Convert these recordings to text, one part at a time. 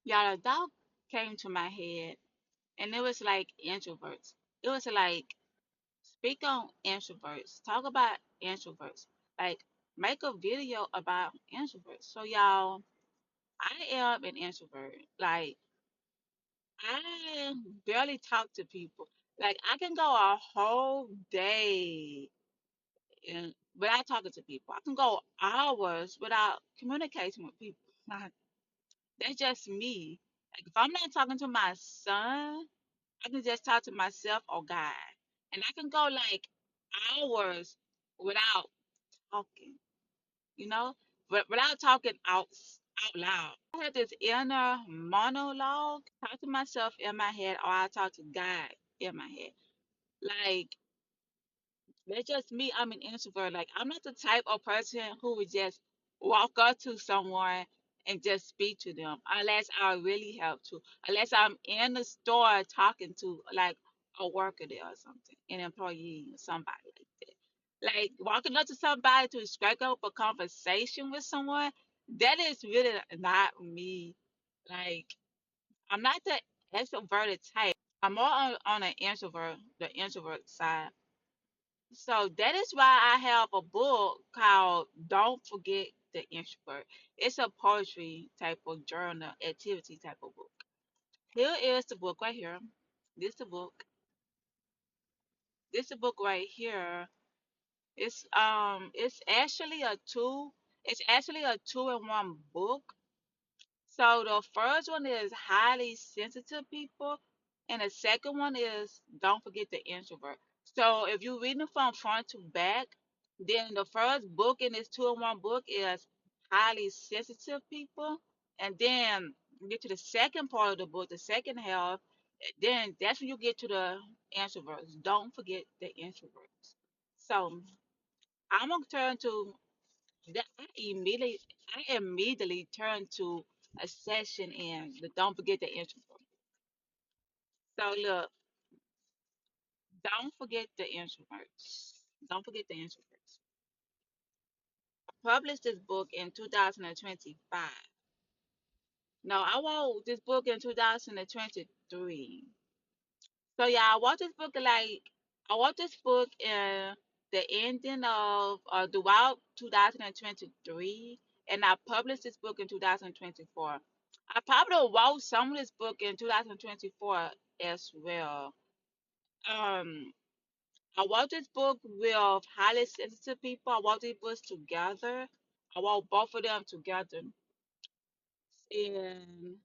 Y'all, a thought came to my head, and it was like introverts. It was like speak on introverts, talk about introverts, like make a video about introverts. So y'all, I am an introvert. Like I barely talk to people. Like I can go a whole day and without talking to people. I can go hours without communicating with people. Like that's just me. Like if I'm not talking to my son, I can just talk to myself or God. And I can go like hours without talking, you know, but without talking out loud. I have this inner monologue, talk to myself in my head, or I talk to God in my head. Like that's just me. I'm an introvert. Like I'm not the type of person who would just walk up to someone and just speak to them unless I really have to. Unless I'm in the store talking to like a worker there or something, an employee or somebody like that. Like walking up to somebody to strike up a conversation with someone, that is really not me. Like I'm not the extroverted type. I'm more on an introvert, the introvert side. So that is why I have a book called Don't Forget the Introvert. It's a poetry type of journal activity type of book. Here is the book right here. This the book. This the book right here. It's actually a two in one book. So the first one is highly sensitive people, and the second one is don't forget the introvert. So if you're reading from front to back, then the first book in this two-in-one book is highly sensitive people, and then you get to the second part of the book, the second half, then that's when you get to the introverts. Don't forget the introverts. So I'm gonna turn to that I immediately turned to a session in the don't forget the introvert. So look, don't forget the introverts. Don't forget the introverts. I published this book in 2025. No, I wrote this book in 2023. So yeah, I wrote this book in the ending of throughout 2023, and I published this book in 2024. I probably wrote some of this book in 2024 as well. Um, I wrote this book with highly sensitive people. I wrote these books together. I wrote both of them together. And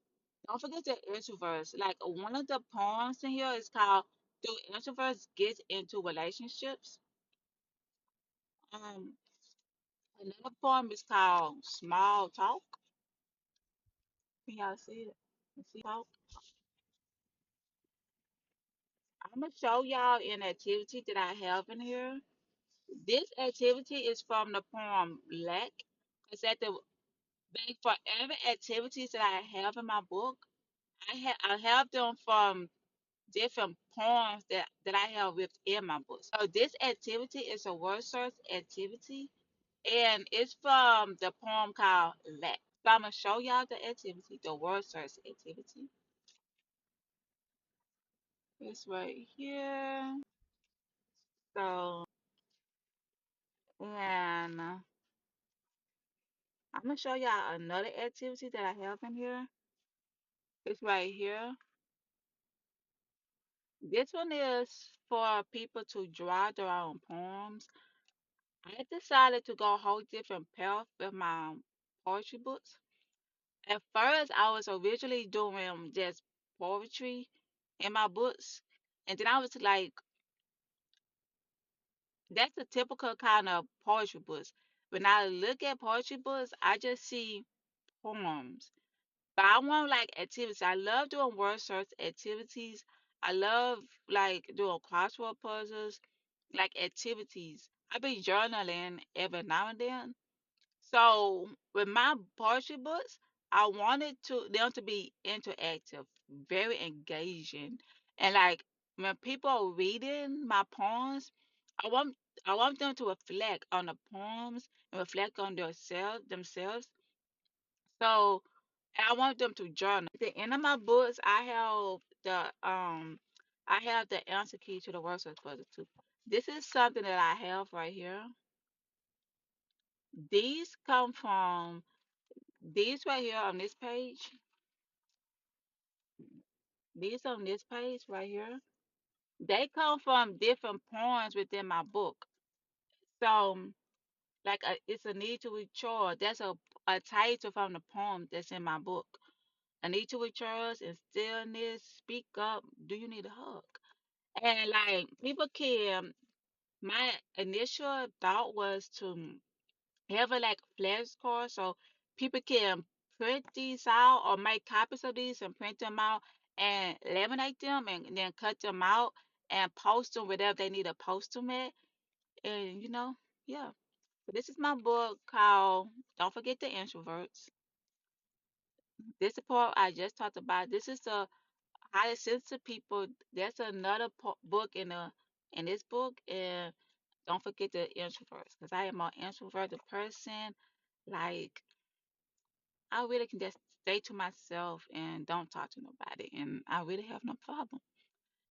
don't forget the introverts. Like one of the poems in here is called "Do Introverts Get into Relationships?" Um, Another poem is called "Small Talk." Can y'all see it? See talk? I'm gonna show y'all an activity that I have in here. This activity is from the poem "Lack." It's at the back for every activities that I have in my book. I have them from different poems that I have within my book. So this activity is a word search activity, and it's from the poem called Lack. So I'm gonna show y'all the activity, the word search activity. It's right here. So, and I'm gonna show y'all another activity that I have in here. It's right here. This one is for people to draw their own poems. I decided to go a whole different path with my poetry books. At first, I was originally doing just poetry in my books, and then I was like, that's a typical kind of poetry books. When I look at poetry books, I just see poems. But I want like activities. I love doing word search activities. I love like doing crossword puzzles, like activities. I be journaling every now and then. So with my poetry books, I wanted to them to be interactive, very engaging, and like when people are reading my poems, I want I want them to reflect on the poems and reflect on themselves. So I want them to journal. At the end of my books, I have the answer key to the word search puzzle too. This is something that I have right here. These come from these right here on this page. These on this page right here. They come from different poems within my book. So, like, it's a need to withdraw. That's a title from the poem that's in my book. A need to withdraw and stillness. Speak up. Do you need a hug? And like people can, my initial thought was to have a like flashcard so people can print these out or make copies of these and print them out and laminate them and then cut them out and post them wherever they need to post them at. And yeah. So this is my book called Don't Forget the Introverts. This is part I just talked about. This is the how to sensitive people. There's another book in this book, and don't forget the introverts, because I am an introverted person. Like I really can just stay to myself and don't talk to nobody, and I really have no problem.